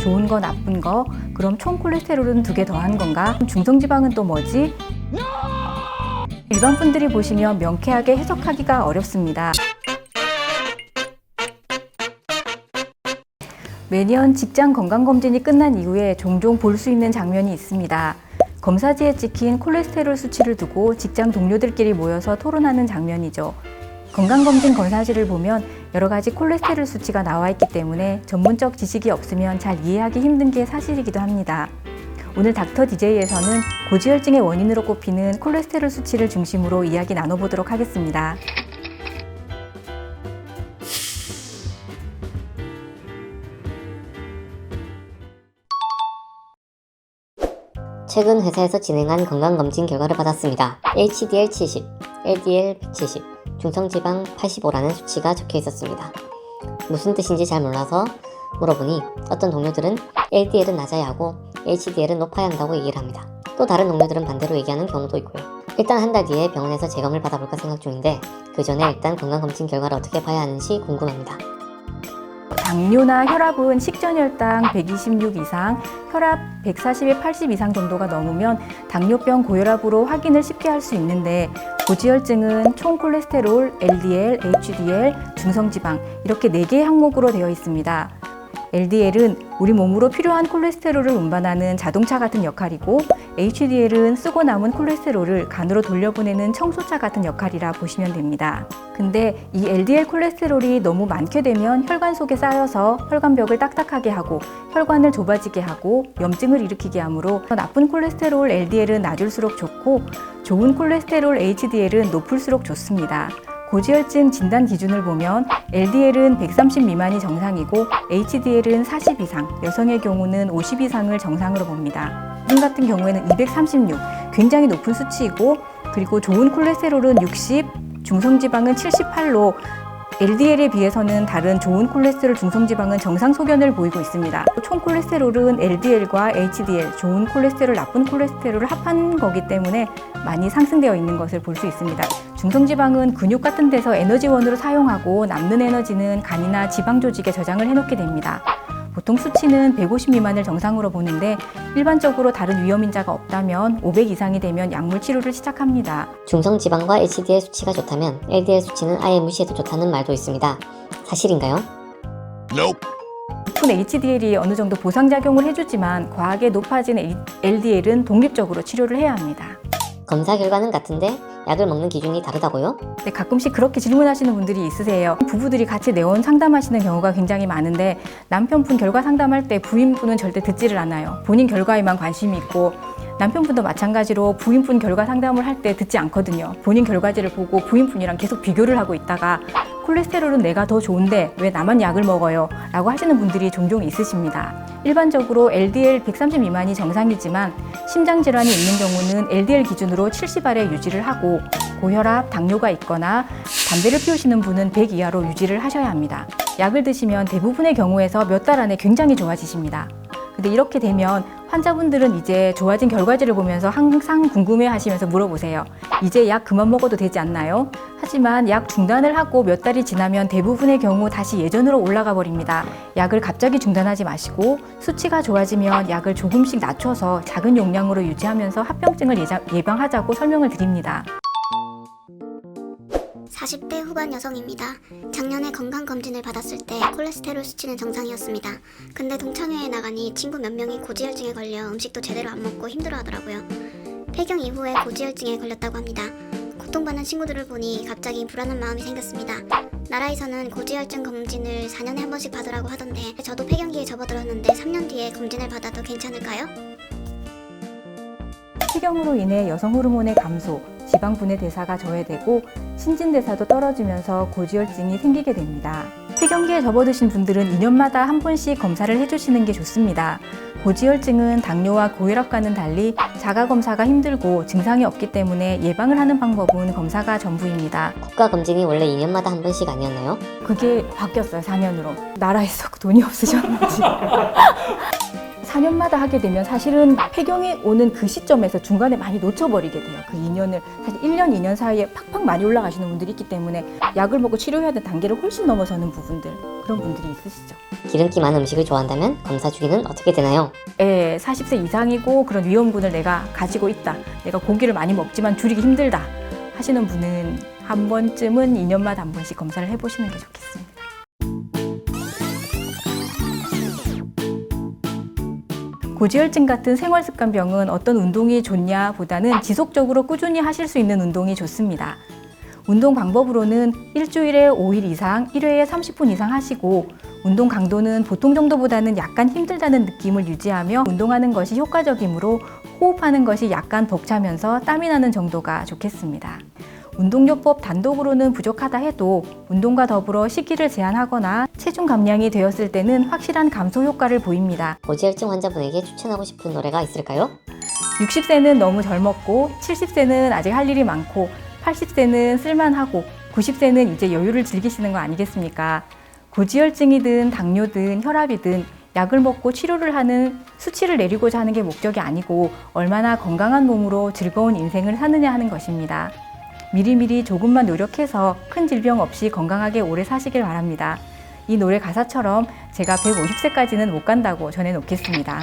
좋은 거 나쁜 거, 그럼 총 콜레스테롤은 2개 더한 건가? 중성지방은 또 뭐지? 일반 분들이 보시면 명쾌하게 해석하기가 어렵습니다. 매년 직장 건강검진이 끝난 이후에 종종 볼 수 있는 장면이 있습니다. 검사지에 찍힌 콜레스테롤 수치를 두고 직장 동료들끼리 모여서 토론하는 장면이죠. 건강검진 검사지를 보면 여러 가지 콜레스테롤 수치가 나와 있기 때문에 전문적 지식이 없으면 잘 이해하기 힘든 게 사실이기도 합니다. 오늘 닥터 DJ에서는 고지혈증의 원인으로 꼽히는 콜레스테롤 수치를 중심으로 이야기 나눠보도록 하겠습니다. 최근 회사에서 진행한 건강검진 결과를 받았습니다. HDL 70, LDL 170, 중성지방 85라는 수치가 적혀 있었습니다. 무슨 뜻인지 잘 몰라서 물어보니 어떤 동료들은 LDL은 낮아야 하고 HDL은 높아야 한다고 얘기를 합니다. 또 다른 동료들은 반대로 얘기하는 경우도 있고요. 일단 한 달 뒤에 병원에서 재검을 받아볼까 생각 중인데 그 전에 일단 건강검진 결과를 어떻게 봐야 하는지 궁금합니다. 당뇨나 혈압은 식전 혈당 126 이상, 혈압 140에 80 이상 정도가 넘으면 당뇨병 고혈압으로 확인을 쉽게 할 수 있는데 고지혈증은 총 콜레스테롤, LDL, HDL, 중성지방 이렇게 4개의 항목으로 되어 있습니다. LDL은 우리 몸으로 필요한 콜레스테롤을 운반하는 자동차 같은 역할이고 HDL은 쓰고 남은 콜레스테롤을 간으로 돌려보내는 청소차 같은 역할이라 보시면 됩니다. 근데 이 LDL 콜레스테롤이 너무 많게 되면 혈관 속에 쌓여서 혈관벽을 딱딱하게 하고 혈관을 좁아지게 하고 염증을 일으키게 하므로 나쁜 콜레스테롤 LDL은 낮을수록 좋고 좋은 콜레스테롤 HDL은 높을수록 좋습니다. 고지혈증 진단 기준을 보면 LDL은 130 미만이 정상이고 HDL은 40 이상, 여성의 경우는 50 이상을 정상으로 봅니다. 분 같은 경우에는 236, 굉장히 높은 수치이고 그리고 좋은 콜레스테롤은 60, 중성지방은 78로 LDL에 비해서는 다른 좋은 콜레스테롤 중성지방은 정상 소견을 보이고 있습니다. 총 콜레스테롤은 LDL과 HDL, 좋은 콜레스테롤, 나쁜 콜레스테롤을 합한 거기 때문에 많이 상승되어 있는 것을 볼 수 있습니다. 중성지방은 근육 같은 데서 에너지원으로 사용하고 남는 에너지는 간이나 지방 조직에 저장을 해놓게 됩니다. 보통 수치는 150 미만을 정상으로 보는데 일반적으로 다른 위험인자가 없다면 500 이상이 되면 약물 치료를 시작합니다. 중성지방과 HDL 수치가 좋다면 LDL 수치는 아예 무시해도 좋다는 말도 있습니다. 사실인가요? 높은 HDL이 어느 정도 보상작용을 해주지만 과하게 높아진 LDL은 독립적으로 치료를 해야 합니다. 검사 결과는 같은데 약을 먹는 기준이 다르다고요? 네, 가끔씩 그렇게 질문하시는 분들이 있으세요. 부부들이 같이 내원 상담하시는 경우가 굉장히 많은데 남편분 결과 상담할 때 부인분은 절대 듣지를 않아요. 본인 결과에만 관심이 있고 남편분도 마찬가지로 부인분 결과 상담을 할 때 듣지 않거든요. 본인 결과지를 보고 부인분이랑 계속 비교를 하고 있다가 콜레스테롤은 내가 더 좋은데 왜 나만 약을 먹어요? 라고 하시는 분들이 종종 있으십니다. 일반적으로 LDL 130 미만이 정상이지만 심장질환이 있는 경우는 LDL 기준으로 70 아래 유지를 하고 고혈압, 당뇨가 있거나 담배를 피우시는 분은 100 이하로 유지를 하셔야 합니다. 약을 드시면 대부분의 경우에서 몇 달 안에 굉장히 좋아지십니다. 근데 이렇게 되면 환자분들은 이제 좋아진 결과지를 보면서 항상 궁금해 하시면서 물어보세요. 이제 약 그만 먹어도 되지 않나요? 하지만 약 중단을 하고 몇 달이 지나면 대부분의 경우 다시 예전으로 올라가 버립니다. 약을 갑자기 중단하지 마시고 수치가 좋아지면 약을 조금씩 낮춰서 작은 용량으로 유지하면서 합병증을 예방하자고 설명을 드립니다. 40대 후반 여성입니다. 작년에 건강검진을 받았을 때 콜레스테롤 수치는 정상이었습니다. 근데 동창회에 나가니 친구 몇 명이 고지혈증에 걸려 음식도 제대로 안 먹고 힘들어하더라고요. 폐경 이후에 고지혈증에 걸렸다고 합니다. 고통받는 친구들을 보니 갑자기 불안한 마음이 생겼습니다. 나라에서는 고지혈증 검진을 4년에 한 번씩 받으라고 하던데 저도 폐경기에 접어들었는데 3년 뒤에 검진을 받아도 괜찮을까요? 폐경으로 인해 여성 호르몬의 감소, 지방 분해 대사가 저해되고 신진대사도 떨어지면서 고지혈증이 생기게 됩니다. 폐경기에 접어드신 분들은 2년마다 한 번씩 검사를 해주시는 게 좋습니다. 고지혈증은 당뇨와 고혈압과는 달리 자가검사가 힘들고 증상이 없기 때문에 예방을 하는 방법은 검사가 전부입니다. 국가검진이 원래 2년마다 한 번씩 아니었나요? 그게 바뀌었어요, 4년으로. 나라에서 돈이 없으셨는지. 4년마다 하게 되면 사실은 폐경이 오는 그 시점에서 중간에 많이 놓쳐버리게 돼요. 그 2년을 사실 1년, 2년 사이에 팍팍 많이 올라가시는 분들이 있기 때문에 약을 먹고 치료해야 되는 단계를 훨씬 넘어서는 부분들, 그런 분들이 있으시죠. 기름기 많은 음식을 좋아한다면 검사 주기는 어떻게 되나요? 40세 이상이고 그런 위험군을 내가 가지고 있다. 내가 고기를 많이 먹지만 줄이기 힘들다 하시는 분은 한 번쯤은 2년마다 한 번씩 검사를 해보시는 게 좋겠습니다. 고지혈증 같은 생활습관병은 어떤 운동이 좋냐 보다는 지속적으로 꾸준히 하실 수 있는 운동이 좋습니다. 운동 방법으로는 일주일에 5일 이상, 1회에 30분 이상 하시고 운동 강도는 보통 정도보다는 약간 힘들다는 느낌을 유지하며 운동하는 것이 효과적이므로 호흡하는 것이 약간 벅차면서 땀이 나는 정도가 좋겠습니다. 운동요법 단독으로는 부족하다 해도 운동과 더불어 식이를 제한하거나 체중 감량이 되었을 때는 확실한 감소 효과를 보입니다. 고지혈증 환자분에게 추천하고 싶은 노래가 있을까요? 60세는 너무 젊었고 70세는 아직 할 일이 많고 80세는 쓸만하고 90세는 이제 여유를 즐기시는 거 아니겠습니까? 고지혈증이든 당뇨든 혈압이든 약을 먹고 치료를 하는 수치를 내리고자 하는 게 목적이 아니고 얼마나 건강한 몸으로 즐거운 인생을 사느냐 하는 것입니다. 미리미리 조금만 노력해서 큰 질병 없이 건강하게 오래 사시길 바랍니다. 이 노래 가사처럼 제가 150세까지는 못 간다고 전해놓겠습니다.